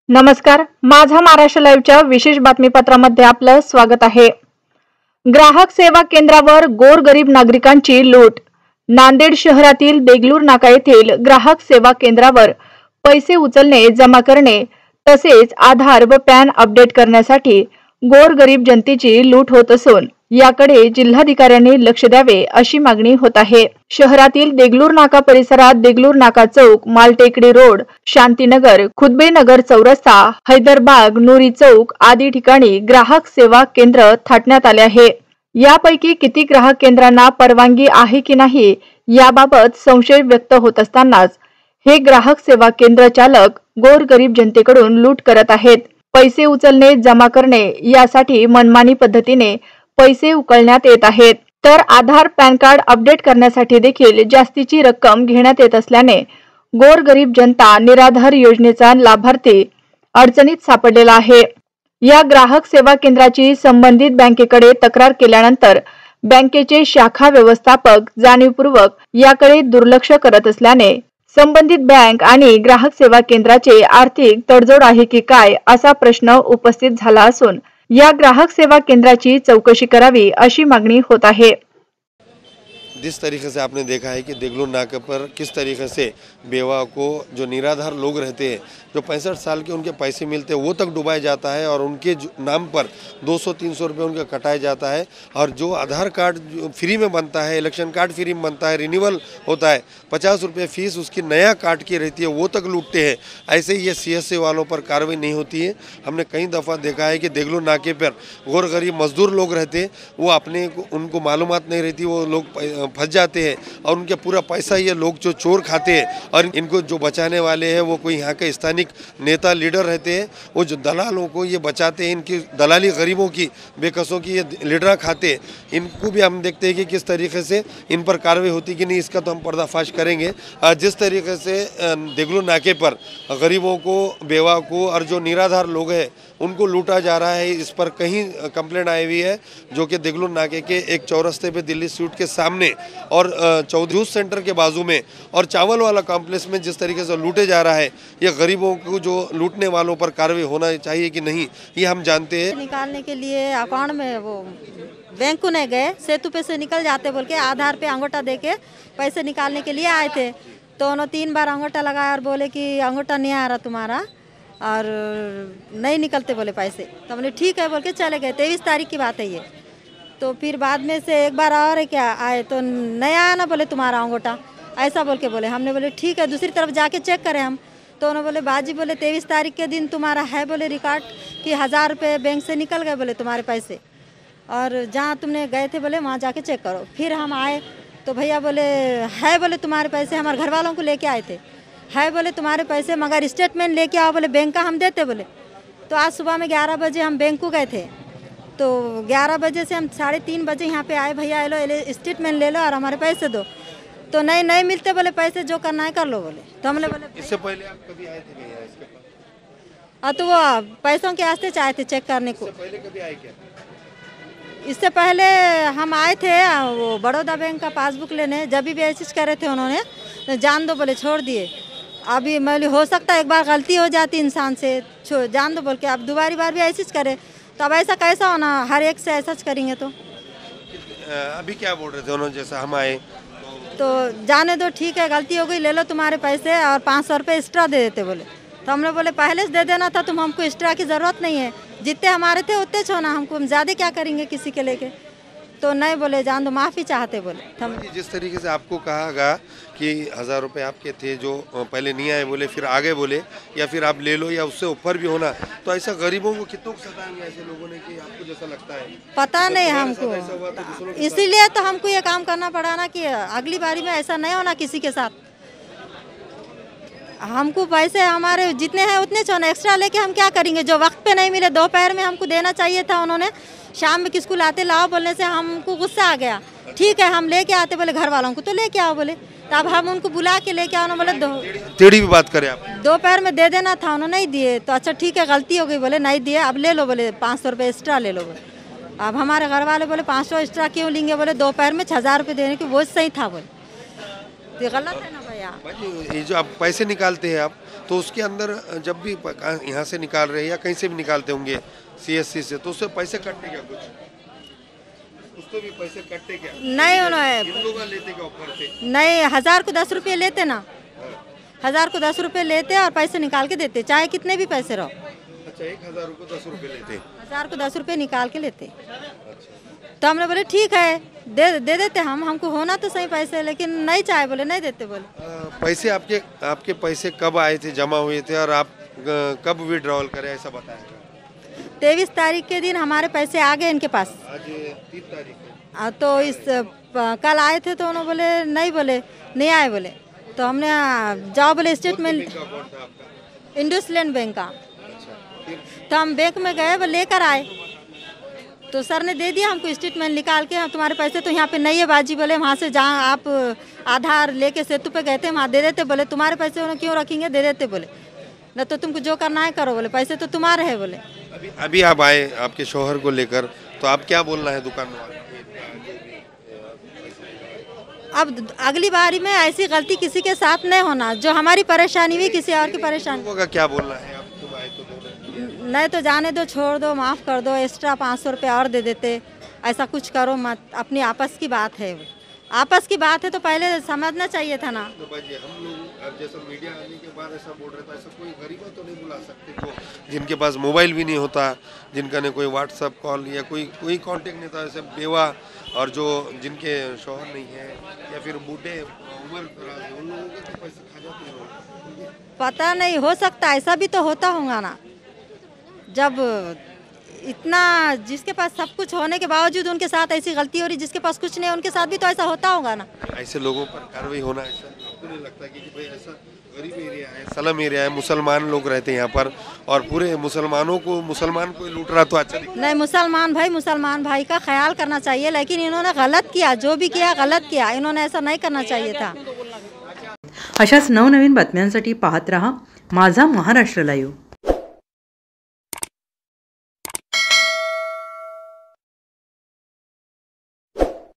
नमस्कार, माझा महाराष्ट्र लाईव्हच्या विशेष बातमीपत्रामध्ये आपलं स्वागत आहे। ग्राहक सेवा केंद्रावर गोरगरीब नागरिकांची लूट। नांदेड शहरातील देगलूर नाका येथील ग्राहक सेवा केंद्रावर पैसे उचलणे, जमा करणे तसेच आधार व पॅन अपडेट करण्यासाठी गोरगरीब जनतेची लूट होत असून याकडे जिल्हाधिकाऱ्यांनी लक्ष द्यावे अशी मागणी होत आहे। शहरातील देगलूर नाका परिसरात देगलूर नाका चौक, मालटेकडी रोड, शांतीनगर, खुदबेनगर चौरस्ता, हैदरबाग, नूरी चौक आदी ठिकाणी ग्राहक सेवा केंद्र थाटण्यात आले आहे। यापैकी किती ग्राहक केंद्रांना परवानगी आहे की नाही याबाबत संशय व्यक्त होत असतानाच हे ग्राहक सेवा केंद्र चालक गोरगरीब जनतेकडून लूट करत आहेत। पैसे उचलणे, जमा करणे यासाठी मनमानी पद्धतीने पैसे उकळण्यात येत आहेत, तर आधार पॅन कार्ड अपडेट करण्यासाठी देखील जास्तीची रक्कम घेण्यात येत असल्याने गोरगरीब जनता निराधार योजनेचा लाभार्थी अडचणीत सापडलेला आहे। या ग्राहक सेवा केंद्राची संबंधित बँकेकडे तक्रार केल्यानंतर बँकेचे शाखा व्यवस्थापक जाणीवपूर्वक याकडे दुर्लक्ष करत असल्याने संबंधित बँक आणि ग्राहक सेवा केंद्राचे आर्थिक तडजोड आहे की काय असा प्रश्न उपस्थित झाला असून या ग्राहक सेवा केंद्राची चौकशी करावी अशी मागणी होत आहे। जिस तरीके से आपने देखा है कि देगलूर नाके पर किस तरीके से बेवा को जो निराधार लोग रहते हैं, जो 65 साल के उनके पैसे मिलते हैं वो तक डुबाया जाता है और उनके नाम पर 200-300 रुपये उनका कटाया जाता है। और जो आधार कार्ड फ्री में बनता है, इलेक्शन कार्ड फ्री में बनता है, रिन्यूअल होता है, 50 रुपये फीस उसकी नया कार्ड की रहती है, वो तक लूटते हैं। ऐसे ही ये CSC वालों पर कार्रवाई नहीं होती है। हमने कई दफ़ा देखा है कि देगलूर नाके पर गौर गरीब मजदूर लोग रहते हैं, वो उनको मालूमात नहीं रहती, वो लोग फंस जाते हैं और उनके पूरा पैसा ये लोग जो चोर खाते हैं। और इनको जो बचाने वाले हैं वो कोई यहाँ के स्थानिक नेता लीडर रहते हैं, वो जो दलालों को ये बचाते हैं, इनकी दलाली गरीबों की बेकसों की ये लीडर खाते हैं। इनको भी हम देखते हैं कि किस तरीके से इन पर कार्रवाई होती कि नहीं, इसका तो हम पर्दाफाश करेंगे। जिस तरीके से देगलूर नाके पर गरीबों को, बेवा को और जो निराधार लोग हैं उनको लूटा जा रहा है, इस पर कहीं कंप्लेंट आई हुई है, जो कि देगलूर नाके के एक चौरस्ते पे दिल्ली स्वीट के सामने और चौधरी सेंटर के बाजू में और चावल वाला कॉम्प्लेक्स में जिस तरीके से लूटे जा रहा है, ये गरीबों को जो लूटने वालों पर कार्रवाई होना चाहिए कि नहीं ये हम जानते हैं। निकालने के लिए अकाउंट में वो बैंक को नहीं गए, सेतु पे से निकल जाते बोल के आधार पे अंगूठा दे के पैसे निकालने के लिए आए थे, तो उन्होंने 3 बार अंगूठा लगाया और बोले कि अंगूठा नहीं आ रहा तुम्हारा और नहीं निकलते बोले पैसे। तो हमने ठीक है बोल के चले गए। 23 तारीख की बात है ये। तो फिर बाद में से एक बार और क्या आए तो नहीं आया ना, बोले तुम्हारा अंगूठा, ऐसा बोल के बोले। हमने बोले ठीक है, दूसरी तरफ जाके चेक करें हम, तो उन्होंने बोले बाजी बोले 23 तारीख के दिन तुम्हारा है बोले रिकॉर्ड कि 1000 रुपये बैंक से निकल गए बोले तुम्हारे पैसे, और जहाँ तुमने गए थे बोले वहाँ जाके चेक करो। फिर हम आए तो भैया बोले है बोले तुम्हारे पैसे, हमारे घर वालों को लेके आए थे, है बोले तुम्हारे पैसे मगर स्टेटमेंट लेके आओ बोले, बैंक का हम देते बोले। तो आज सुबह में 11 बजे हम बैंक को गए थे, तो 11 बजे से हम 3:30 बजे यहाँ पे आए, भैया ले स्टेटमेंट ले लो और हमारे पैसे दो। तो नहीं मिलते बोले पैसे, जो करना है कर लो बोले। तो हमने बोले इससे पहले आप कभी आए थे क्या इसके पास? तो वो पैसों के वास्ते चाहे थे चेक करने को। इससे पहले कभी आए क्या? इससे पहले हम आए थे वो बड़ौदा बैंक का पासबुक लेने, जब भी ऐसी करे थे उन्होंने तो जान दो बोले, छोड़ दिए। अभी मैं हो सकता है एक बार गलती हो जाती इंसान से, जान दो बोल के, अब दोबारी बार भी ऐसी करे तो अब ऐसा कैसा होना, हर एक से ऐसा करेंगे तो। अभी क्या बोल रहे थे उन्होंने, जैसा हम आए तो जाने दो, ठीक है गलती हो गई, ले लो तुम्हारे पैसे और 500 रुपये एक्स्ट्रा दे देते बोले। तो हमने बोले पहले से दे देना था, तुम हमको एक्स्ट्रा की ज़रूरत नहीं है, जितने हमारे थे उतने छोना, हमको हम ज़्यादा क्या करेंगे किसी के लेके। तो नहीं बोले जान दो, माफ़ी चाहते बोले। हम जिस तरीके से आपको कहा गया कि 1000 रुपये आपके थे जो पहले नहीं आए बोले, फिर आगे बोले, या फिर आप ले लो या उससे ऊपर भी होना, तो ऐसा गरीबों को कितनों को सताएंगे ऐसे लोगों ने कि आपको जैसा लगता है? पता नहीं हमको, इसीलिए तो हमको ये काम करना पड़ा ना कि अगली बारी में ऐसा नहीं होना किसी के साथ। हमको पैसे हमारे जितने हैं उतने छोड़ना, एक्स्ट्रा लेके हम क्या करेंगे, जो वक्त पे नहीं मिले, दोपहर में हमको देना चाहिए था, उन्होंने शाम में किसको लाते लाओ बोलने से हमको गुस्सा आ गया। ठीक है हम लेके आते बोले, घर वालों को तो लेके आओ बोले, तब हम उनको बुला के लेके आओ, बोले टेढ़ी भी बात करें आप, दोपहर में दे देना था, उन्होंने नहीं दिए। तो अच्छा ठीक है गलती हो गई बोले, नहीं दिए, अब ले लो बोले 500 रुपये एक्स्ट्रा ले लो बोले। अब हमारे घर वाले बोले 500 एक्स्ट्रा क्यों लेंगे बोले, दोपहर में 1000 रुपये देने की वो सही था बोले। तो गलत है ना भैया। ये जो आप पैसे निकालते हैं आप, तो उसके अंदर जब भी यहाँ से निकाल रहे हैं या कहीं से भी निकालते होंगे CSC से, तो उससे पैसे कटते क्या? कुछ उसको भी पैसे कटते क्या? नहीं उन्होंने इन लोग लेते क्या ऑफर से? नहीं, 1000 को 10 रुपये लेते ना, 1000 को 10 रुपये लेते और पैसे निकाल के देते, चाहे कितने भी पैसे रहो। अच्छा, 1000 को 10 रुपये लेते? 1000 को 10 रुपये निकाल के लेते। तो हमने बोले ठीक है, दे देते हमको होना तो सही पैसे, लेकिन नहीं चाहे, बोले नहीं देते। बोले पैसे आपके पैसे कब आए थे, जमा हुए थे, और आप कब विड्रॉल करे, ऐसा बताएगा? 23 तारीख के दिन हमारे पैसे आ गए इनके पास। आज 3 तारीख है। तो इस कल आए थे तो उन्होंने बोले नहीं, बोले नहीं आए। बोले तो हमने जाओ, बोले स्टेटमेंट इंडसलैंड बैंक का। तो हम बैंक में गए, वो लेकर आए, तो सर ने दे दिया हमको स्टेटमेंट निकाल के, तुम्हारे पैसे तो यहाँ पे नहीं है बाजी। बोले वहाँ से जहाँ आप आधार लेके सेतु पे गए थे वहाँ दे देते। बोले तुम्हारे पैसे उन्होंने क्यों रखेंगे, दे देते। बोले न तो तुमको जो करना है करो, बोले पैसे तो तुम्हारे है। बोले अभी आप आए आपके शौहर को लेकर, तो आप क्या बोलना है दुकान वाले? अब अगली बारी में ऐसी गलती किसी के साथ नहीं होना, जो हमारी परेशानी हुई किसी और की परेशानी लोगों का क्या बोलना है? आप तुम आए तो नहीं तो जाने दो, छोड़ दो, माफ़ कर दो, एक्स्ट्रा 500 रुपये और दे देते, ऐसा कुछ करो मत। अपनी आपस की बात है, आपस की बात है तो पहले समझना चाहिए था ना। तो बाजी, हम लोग अब जैसा मीडिया आने के बाद ऐसा बोल रहे थे, ऐसा कोई गरीबा तो नहीं बुला सकते जो जिनके पास मोबाइल भी नहीं होता, जिनका ने कोई व्हाट्सअप कॉल या कोई कांटेक्ट नहीं था, ऐसे बेवा और जो जिनके शौहर नहीं है या फिर बूढ़े उम्र दराज है, उन लोगों के पैसे खा जाते हैं। पता नहीं, हो सकता ऐसा भी तो होता होगा ना, जब इतना जिसके पास सब कुछ होने के बावजूद उनके साथ ऐसी गलती हो रही, जिसके पास कुछ नहीं उनके साथ भी तो ऐसा होता होगा ना। ऐसे लोगों पर कार्रवाई होना, ऐसा आपको नहीं लगता कि भाई ऐसा गरीब एरिया है, स्लम एरिया है, मुसलमान लोग रहते हैं यहाँ पर, और पूरे मुसलमान कोई लूट रहा तो अच्छा नहीं। मुसलमान भाई का ख्याल करना चाहिए, लेकिन इन्होंने गलत किया, जो भी किया गलत किया, इन्होंने ऐसा नहीं करना चाहिए था। अशाच नवनवीन बातम्यांसाठी पाहत रहा माझा महाराष्ट्र लाईव्ह।